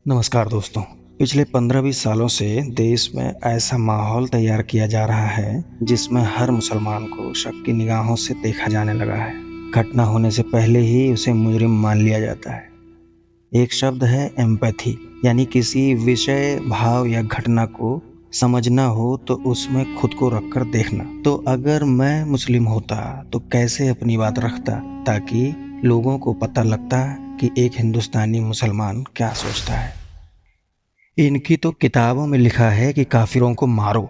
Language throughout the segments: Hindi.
नमस्कार दोस्तों। पिछले 15-20 सालों से देश में ऐसा माहौल तैयार किया जा रहा है जिसमें हर मुसलमान को शक की निगाहों से देखा जाने लगा है। घटना होने से पहले ही उसे मुजरिम मान लिया जाता है। एक शब्द है एम्पैथी, यानी किसी विषय, भाव या घटना को समझना हो तो उसमें खुद को रखकर देखना। तो अगर मैं मुस्लिम होता तो कैसे अपनी बात रखता ताकि लोगों को पता लगता कि एक हिंदुस्तानी मुसलमान क्या सोचता है। इनकी तो किताबों में लिखा है कि काफिरों को मारो।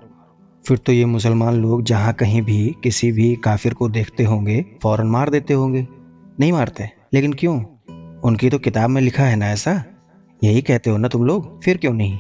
फिर तो ये मुसलमान लोग जहाँ कहीं भी किसी भी काफिर को देखते होंगे फौरन मार देते होंगे। नहीं मारते, लेकिन क्यों? उनकी तो किताब में लिखा है ना ऐसा। यही कहते हो ना तुम लोग, फिर क्यों नहीं?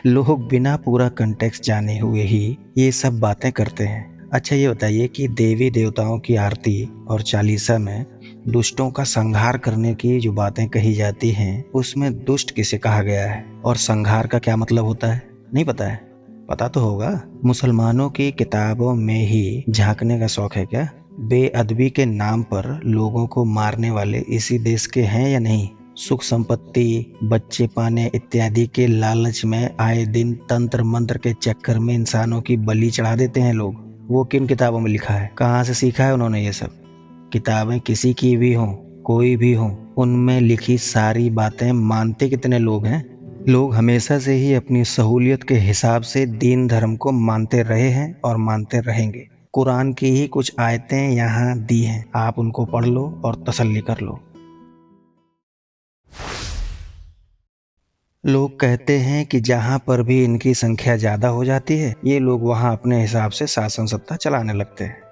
लोग बिना पूरा कंटेक्स्ट जाने हुए ही ये सब बातें करते हैं। अच्छा ये बताइए कि देवी देवताओं की आरती और चालीसा में दुष्टों का संहार करने की जो बातें कही जाती हैं उसमें दुष्ट किसे कहा गया है और संहार का क्या मतलब होता है? नहीं पता है? पता तो होगा। मुसलमानों की किताबों में ही झांकने का शौक है क्या? बेअदबी के नाम पर लोगों को मारने वाले इसी देश के हैं या नहीं? सुख संपत्ति, बच्चे पाने इत्यादि के लालच में आए दिन तंत्र मंत्र के चक्कर में इंसानों की बलि चढ़ा देते हैं लोग। वो किन किताबों में लिखा है? कहाँ से सीखा है उन्होंने ये सब? किताबें किसी की भी हों, कोई भी हो, उनमें लिखी सारी बातें मानते कितने लोग हैं? लोग हमेशा से ही अपनी सहूलियत के हिसाब से दीन धर्म को मानते रहे हैं और मानते रहेंगे। कुरान की ही कुछ आयतें यहाँ दी हैं, आप उनको पढ़ लो और तसल्ली कर लो। लोग कहते हैं कि जहाँ पर भी इनकी संख्या ज़्यादा हो जाती है ये लोग वहाँ अपने हिसाब से शासन सत्ता चलाने लगते हैं।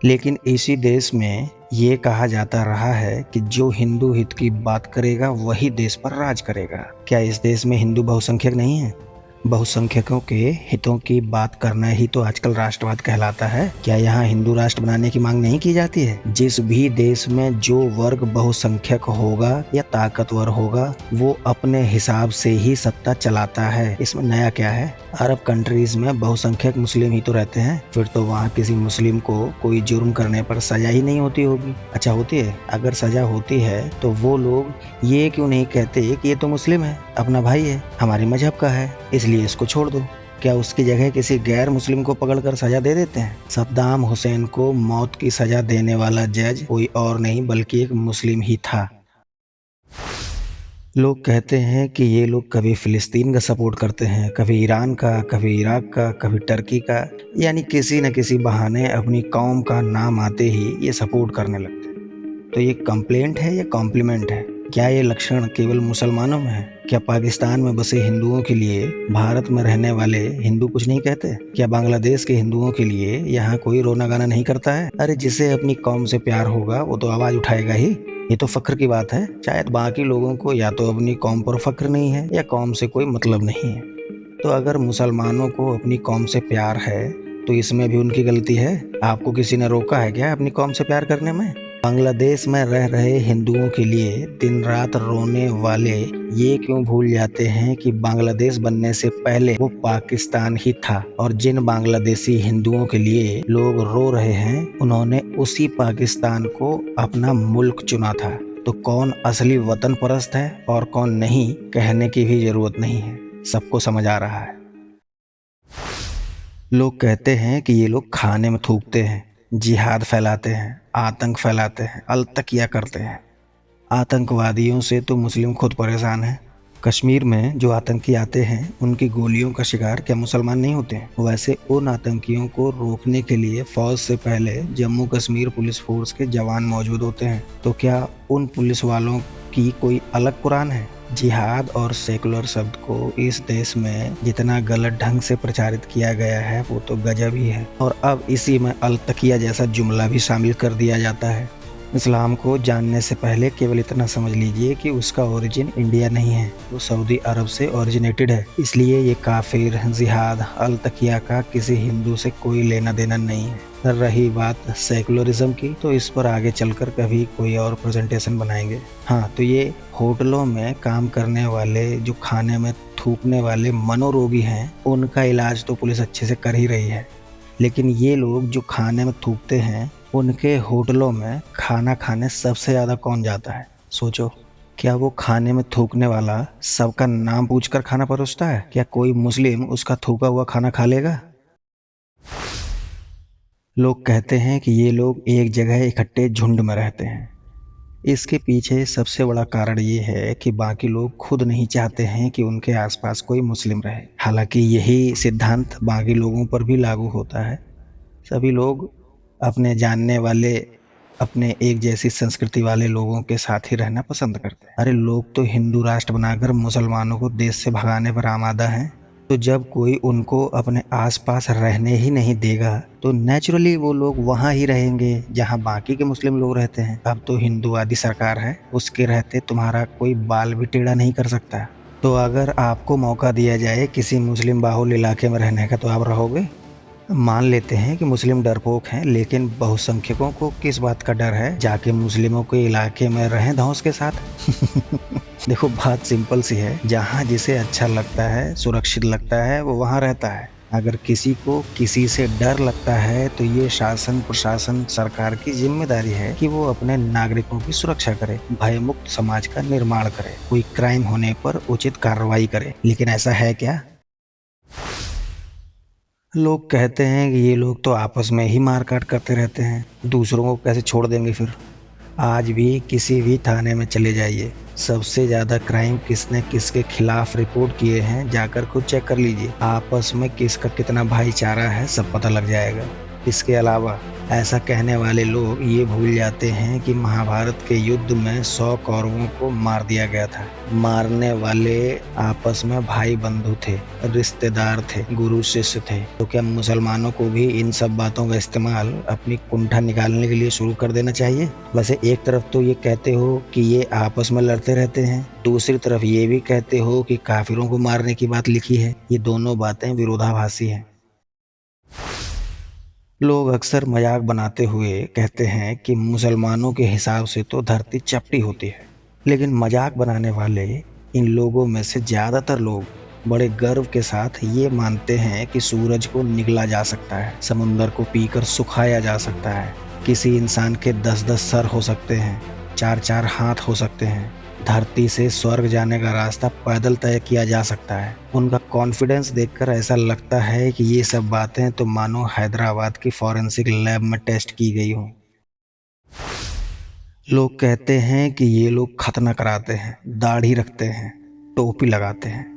लेकिन इसी देश में ये कहा जाता रहा है कि जो हिंदू हित की बात करेगा वही देश पर राज करेगा। क्या इस देश में हिंदू बहुसंख्यक नहीं है? बहुसंख्यकों के हितों की बात करना ही तो आजकल राष्ट्रवाद कहलाता है। क्या यहाँ हिंदू राष्ट्र बनाने की मांग नहीं की जाती है? जिस भी देश में जो वर्ग बहुसंख्यक होगा या ताकतवर होगा वो अपने हिसाब से ही सत्ता चलाता है। इसमें नया क्या है? अरब कंट्रीज में बहुसंख्यक मुस्लिम ही तो रहते हैं। फिर तो वहाँ किसी मुस्लिम को कोई जुर्म करने पर सजा ही नहीं होती होगी। अच्छा होती है? अगर सजा होती है तो वो लोग ये क्यों नहीं कहते कि ये तो मुस्लिम है, अपना भाई है, हमारे मजहब का है, इसलिए इसको छोड़ दो? क्या उसकी जगह किसी गैर मुस्लिम को पकड़कर सजा दे देते हैं? सद्दाम हुसैन को मौत की सजा देने वाला जज कोई और नहीं बल्कि एक मुस्लिम ही था। लोग कहते हैं कि ये लोग कभी फिलिस्तीन का सपोर्ट करते हैं, कभी ईरान का, कभी इराक का, कभी टर्की का, यानी किसी न किसी बहाने अपनी कौम का नाम आते ही ये सपोर्ट करने लगते हैं। तो ये कंप्लेंट है या कॉम्प्लीमेंट है? क्या ये लक्षण केवल मुसलमानों में है? क्या पाकिस्तान में बसे हिंदुओं के लिए भारत में रहने वाले हिंदू कुछ नहीं कहते? क्या बांग्लादेश के हिंदुओं के लिए यहाँ कोई रोना गाना नहीं करता है? अरे जिसे अपनी कौम से प्यार होगा वो तो आवाज उठाएगा ही। ये तो फख्र की बात है। शायद बाकी लोगों को या तो अपनी कौम पर फख्र नहीं है या कौम से कोई मतलब नहीं है। तो अगर मुसलमानों को अपनी कौम से प्यार है तो इसमें भी उनकी गलती है। आपको किसी ने रोका है क्या अपनी कौम से प्यार करने में? बांग्लादेश में रह रहे हिंदुओं के लिए दिन रात रोने वाले ये क्यों भूल जाते हैं कि बांग्लादेश बनने से पहले वो पाकिस्तान ही था और जिन बांग्लादेशी हिंदुओं के लिए लोग रो रहे हैं उन्होंने उसी पाकिस्तान को अपना मुल्क चुना था। तो कौन असली वतन परस्त है और कौन नहीं कहने की भी जरूरत नहीं है, सबको समझ आ रहा है। लोग कहते हैं कि ये लोग खाने में थूकते हैं, जिहाद फैलाते हैं, आतंक फैलाते हैं, अलतकिया करते हैं। आतंकवादियों से तो मुस्लिम खुद परेशान हैं। कश्मीर में जो आतंकी आते हैं उनकी गोलियों का शिकार क्या मुसलमान नहीं होते हैं? वैसे उन आतंकियों को रोकने के लिए फौज से पहले जम्मू कश्मीर पुलिस फोर्स के जवान मौजूद होते हैं। तो क्या उन पुलिस वालों की कोई अलग कुरान है? जिहाद और सेकुलर शब्द को इस देश में जितना गलत ढंग से प्रचारित किया गया है वो तो गजब ही है। और अब इसी में अलतकिया जैसा जुमला भी शामिल कर दिया जाता है। इस्लाम को जानने से पहले केवल इतना समझ लीजिए कि उसका ओरिजिन इंडिया नहीं है, वो सऊदी अरब से ओरिजिनेटेड है। इसलिए ये काफिर, जिहाद, अलतकिया का किसी हिंदू से कोई लेना देना नहीं है। रही बात सेकुलरिज्म की तो इस पर आगे चलकर कभी कोई और प्रेजेंटेशन बनाएंगे। हाँ, तो ये होटलों में काम करने वाले जो खाने में थूकने वाले मनोरोगी हैं उनका इलाज तो पुलिस अच्छे से कर ही रही है। लेकिन ये लोग जो खाने में थूकते हैं उनके होटलों में खाना खाने सबसे ज़्यादा कौन जाता है? सोचो। क्या वो खाने में थूकने वाला सबका नाम पूछकर खाना परोसता है? क्या कोई मुस्लिम उसका थूका हुआ खाना खा लेगा? लोग कहते हैं कि ये लोग एक जगह इकट्ठे झुंड में रहते हैं। इसके पीछे सबसे बड़ा कारण ये है कि बाकी लोग खुद नहीं चाहते हैं कि उनके आसपास कोई मुस्लिम रहे। हालांकि यही सिद्धांत बाकी लोगों पर भी लागू होता है। सभी लोग अपने जानने वाले, अपने एक जैसी संस्कृति वाले लोगों के साथ ही रहना पसंद करते हैं। अरे लोग तो हिंदू राष्ट्र बनाकर मुसलमानों को देश से भगाने पर आमादा हैं। तो जब कोई उनको अपने आसपास रहने ही नहीं देगा तो नेचुरली वो लोग वहाँ ही रहेंगे जहाँ बाकी के मुस्लिम लोग रहते हैं। अब तो हिंदूवादी सरकार है, उसके रहते तुम्हारा कोई बाल भी टेढ़ा नहीं कर सकता। तो अगर आपको मौका दिया जाए किसी मुस्लिम बाहुल इलाके में रहने का तो आप रहोगे? मान लेते हैं कि मुस्लिम डरपोक हैं, लेकिन बहुसंख्यकों को किस बात का डर है जाके मुस्लिमों के इलाके में रहें धौंस के साथ? देखो बात सिंपल सी है, जहाँ जिसे अच्छा लगता है, सुरक्षित लगता है, वो वहाँ रहता है। अगर किसी को किसी से डर लगता है तो ये शासन प्रशासन सरकार की जिम्मेदारी है कि वो अपने नागरिकों की सुरक्षा करे, भयमुक्त समाज का निर्माण करे, कोई क्राइम होने पर उचित कार्रवाई करे। लेकिन ऐसा है क्या? लोग कहते हैं कि ये लोग तो आपस में ही मारकाट करते रहते हैं, दूसरों को कैसे छोड़ देंगे फिर? आज भी किसी भी थाने में चले जाइए, सबसे ज़्यादा क्राइम किसने किसके खिलाफ रिपोर्ट किए हैं जाकर खुद चेक कर लीजिए। आपस में किसका कितना भाईचारा है सब पता लग जाएगा। इसके अलावा ऐसा कहने वाले लोग ये भूल जाते हैं कि महाभारत के युद्ध में 100 कौरवों को मार दिया गया था। मारने वाले आपस में भाई बंधु थे, रिश्तेदार थे, गुरु शिष्य थे। तो क्या मुसलमानों को भी इन सब बातों का इस्तेमाल अपनी कुंठा निकालने के लिए शुरू कर देना चाहिए? वैसे एक तरफ तो ये कहते हो कि ये आपस में लड़ते रहते हैं, दूसरी तरफ ये भी कहते हो कि काफिरों को मारने की बात लिखी है। ये दोनों बातें विरोधाभासी हैं। लोग अक्सर मजाक बनाते हुए कहते हैं कि मुसलमानों के हिसाब से तो धरती चपटी होती है, लेकिन मजाक बनाने वाले इन लोगों में से ज़्यादातर लोग बड़े गर्व के साथ ये मानते हैं कि सूरज को निगला जा सकता है, समुंदर को पीकर सुखाया जा सकता है, किसी इंसान के 10-10 सर हो सकते हैं, 4-4 हाथ हो सकते हैं, धरती से स्वर्ग जाने का रास्ता पैदल तय किया जा सकता है। उनका कॉन्फिडेंस देखकर ऐसा लगता है कि ये सब बातें तो मानो हैदराबाद की फॉरेंसिक लैब में टेस्ट की गई हों। लोग कहते हैं कि ये लोग खतना कराते हैं, दाढ़ी रखते हैं, टोपी लगाते हैं।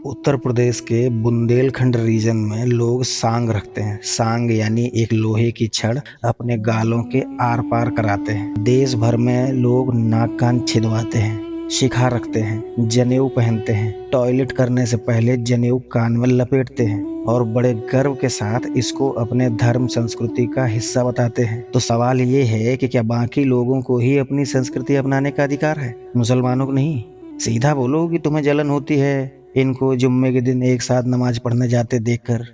उत्तर प्रदेश के बुंदेलखंड रीजन में लोग सांग रखते हैं। सांग यानी एक लोहे की छड़ अपने गालों के आर पार कराते हैं। देश भर में लोग नाक कान छिदवाते हैं, शिखा रखते हैं, जनेऊ पहनते हैं, टॉयलेट करने से पहले जनेऊ कान में लपेटते हैं और बड़े गर्व के साथ इसको अपने धर्म संस्कृति का हिस्सा बताते हैं। तो सवाल ये है कि क्या बाकी लोगों को ही अपनी संस्कृति अपनाने का अधिकार है, मुसलमानों को नहीं? सीधा बोलो कि तुम्हें जलन होती है इनको जुम्मे के दिन एक साथ नमाज पढ़ने जाते देखकर।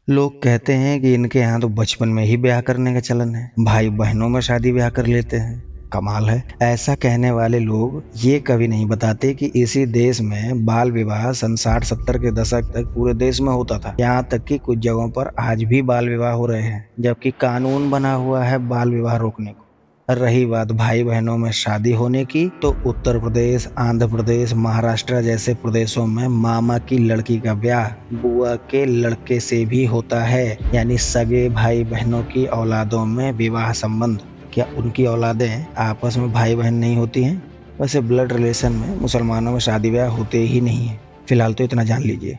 लोग कहते हैं कि इनके यहाँ तो बचपन में ही ब्याह करने का चलन है, भाई बहनों में शादी ब्याह कर लेते हैं। कमाल है। ऐसा कहने वाले लोग ये कभी नहीं बताते कि इसी देश में बाल विवाह सन 60-70 के दशक तक पूरे देश में होता था। यहाँ तक कि कुछ जगहों पर आज भी बाल विवाह हो रहे हैं, जबकि कानून बना हुआ है बाल विवाह रोकने को। रही बात भाई बहनों में शादी होने की, तो उत्तर प्रदेश, आंध्र प्रदेश, महाराष्ट्र जैसे प्रदेशों में मामा की लड़की का ब्याह बुआ के लड़के से भी होता है, यानी सगे भाई बहनों की औलादों में विवाह संबंध। क्या उनकी औलादें आपस में भाई बहन नहीं होती हैं? वैसे ब्लड रिलेशन में मुसलमानों में शादी ब्याह होते ही नहीं है। फिलहाल तो इतना जान लीजिए।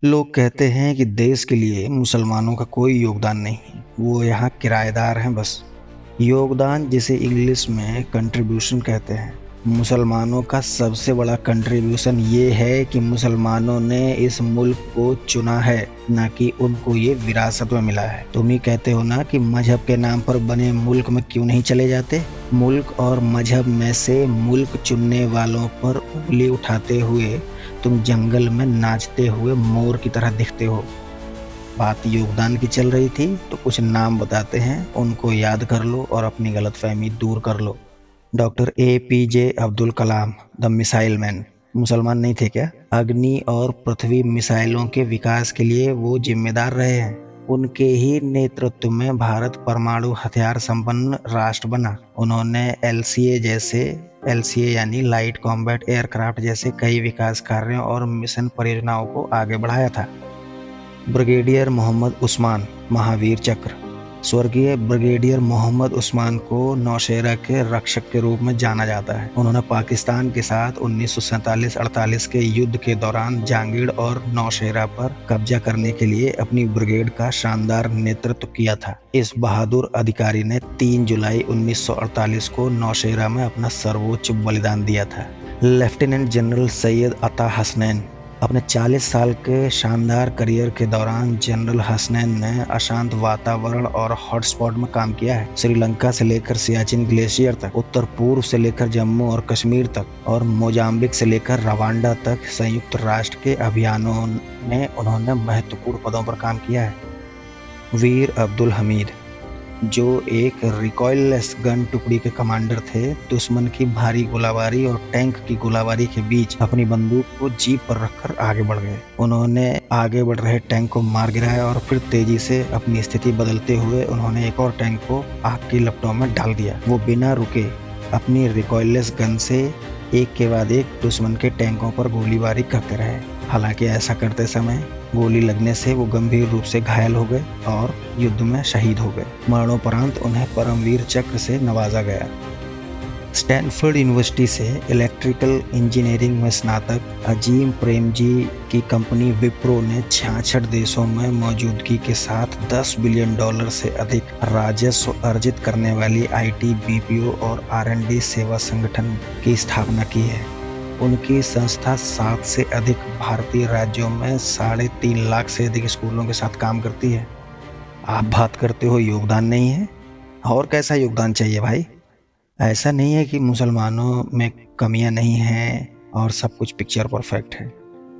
लोग कहते हैं कि देश के लिए मुसलमानों का कोई योगदान नहीं, वो यहाँ किराएदार हैं बस। योगदान जिसे इंग्लिश में कंट्रीब्यूशन कहते हैं। मुसलमानों का सबसे बड़ा कंट्रीब्यूशन ये है कि मुसलमानों ने इस मुल्क को चुना है, ना कि उनको ये विरासत में मिला है। तुम ही कहते हो ना कि मजहब के नाम पर बने मुल्क में क्यों नहीं चले जाते। मुल्क और मजहब में से मुल्क चुनने वालों पर उंगली उठाते हुए तुम जंगल में नाचते हुए मोर की तरह दिखते हो। बात योगदान की चल रही थी तो कुछ नाम बताते हैं, उनको याद कर लो और अपनी गलतफहमी दूर कर लो। Doctor APJ Abdul Kalam, the missile man, मुसलमान नहीं थे क्या? अग्नि और पृथ्वी मिसाइलों के विकास के लिए वो जिम्मेदार रहे हैं। उनके ही नेतृत्व में भारत परमाणु हथियार संपन्न राष्ट्र बना। उन्होंने एलसीए यानी लाइट कॉम्बैट एयरक्राफ्ट जैसे कई विकास कार्यों और मिशन परियोजनाओं को आगे बढ़ाया था। ब्रिगेडियर मोहम्मद उस्मान, महावीर चक्र। स्वर्गीय ब्रिगेडियर मोहम्मद उस्मान को नौशेरा के रक्षक के रूप में जाना जाता है। उन्होंने पाकिस्तान के साथ 1947-48 के युद्ध के दौरान जहांगीर और नौशेरा पर कब्जा करने के लिए अपनी ब्रिगेड का शानदार नेतृत्व किया था। इस बहादुर अधिकारी ने 3 जुलाई 1948 को नौशेरा में अपना सर्वोच्च बलिदान दिया था। लेफ्टिनेंट जनरल सैयद अता हसनैन। अपने 40 साल के शानदार करियर के दौरान जनरल हसनैन ने अशांत वातावरण और हॉटस्पॉट में काम किया है। श्रीलंका से लेकर सियाचिन ग्लेशियर तक, उत्तर पूर्व से लेकर जम्मू और कश्मीर तक और मोजाम्बिक से लेकर रवांडा तक संयुक्त राष्ट्र के अभियानों में उन्होंने महत्वपूर्ण पदों पर काम किया है। वीर अब्दुल हमीद, जो एक रिकॉइललेस गन टुकड़ी के कमांडर थे, दुश्मन की भारी गोलाबारी और टैंक की गोलाबारी के बीच अपनी बंदूक को जीप पर रखकर आगे बढ़ गए। उन्होंने आगे बढ़ रहे टैंक को मार गिराया और फिर तेजी से अपनी स्थिति बदलते हुए उन्होंने एक और टैंक को आग की लपटों में डाल दिया। वो बिना रुके अपनी रिकॉइललेस गन से एक के बाद एक दुश्मन के टैंकों पर गोलीबारी करते रहे। हालांकि ऐसा करते समय गोली लगने से वो गंभीर रूप से घायल हो गए और युद्ध में शहीद हो गए। मरणोपरांत उन्हें परमवीर चक्र से नवाजा गया। स्टैनफोर्ड यूनिवर्सिटी से इलेक्ट्रिकल इंजीनियरिंग में स्नातक अजीम प्रेमजी की कंपनी विप्रो ने 66 देशों में मौजूदगी के साथ $10 बिलियन से अधिक राजस्व अर्जित करने वाली आईटी, बीपीओ और आरएनडी सेवा संगठन की स्थापना की है। उनकी संस्था 7 से अधिक भारतीय राज्यों में 3.5 लाख से अधिक स्कूलों के साथ काम करती है। आप बात करते हो योगदान नहीं है, और कैसा योगदान चाहिए भाई? ऐसा नहीं है कि मुसलमानों में कमियां नहीं हैं और सब कुछ पिक्चर परफेक्ट है।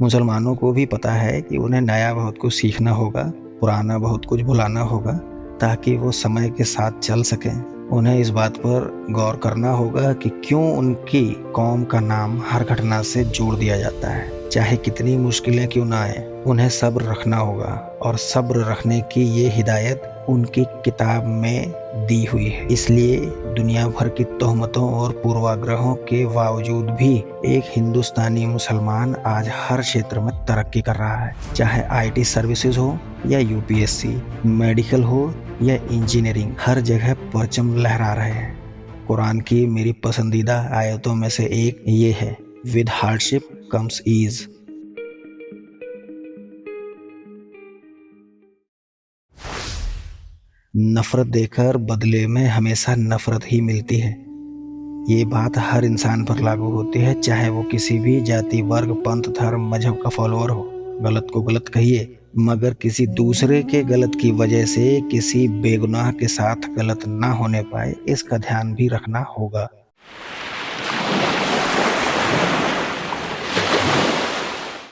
मुसलमानों को भी पता है कि उन्हें नया बहुत कुछ सीखना होगा, पुराना बहुत कुछ भुलाना होगा, ताकि वो समय के साथ चल सकें। उन्हें इस बात पर गौर करना होगा कि क्यों उनकी कौम का नाम हर घटना से जोड़ दिया जाता है, चाहे कितनी मुश्किलें क्यों ना आए। उन्हें सब्र रखना होगा और सब्र रखने की ये हिदायत उनकी किताब में दी हुई है। इसलिए दुनिया भर की तोहमतों और पूर्वाग्रहों के बावजूद भी एक हिंदुस्तानी मुसलमान आज हर क्षेत्र में तरक्की कर रहा है, चाहे आईटी सर्विसेज हो या यूपीएससी, मेडिकल हो या इंजीनियरिंग, हर जगह परचम लहरा रहे हैं। कुरान की मेरी पसंदीदा आयतों में से एक ये है, विद हार्डशिप कम्स ईज। नफरत देकर बदले में हमेशा नफरत ही मिलती है। ये बात हर इंसान पर लागू होती है, चाहे वो किसी भी जाति, वर्ग, पंथ, धर्म, मजहब का फॉलोअर हो। गलत को गलत कहिए, मगर किसी दूसरे के गलत की वजह से किसी बेगुनाह के साथ गलत ना होने पाए, इसका ध्यान भी रखना होगा।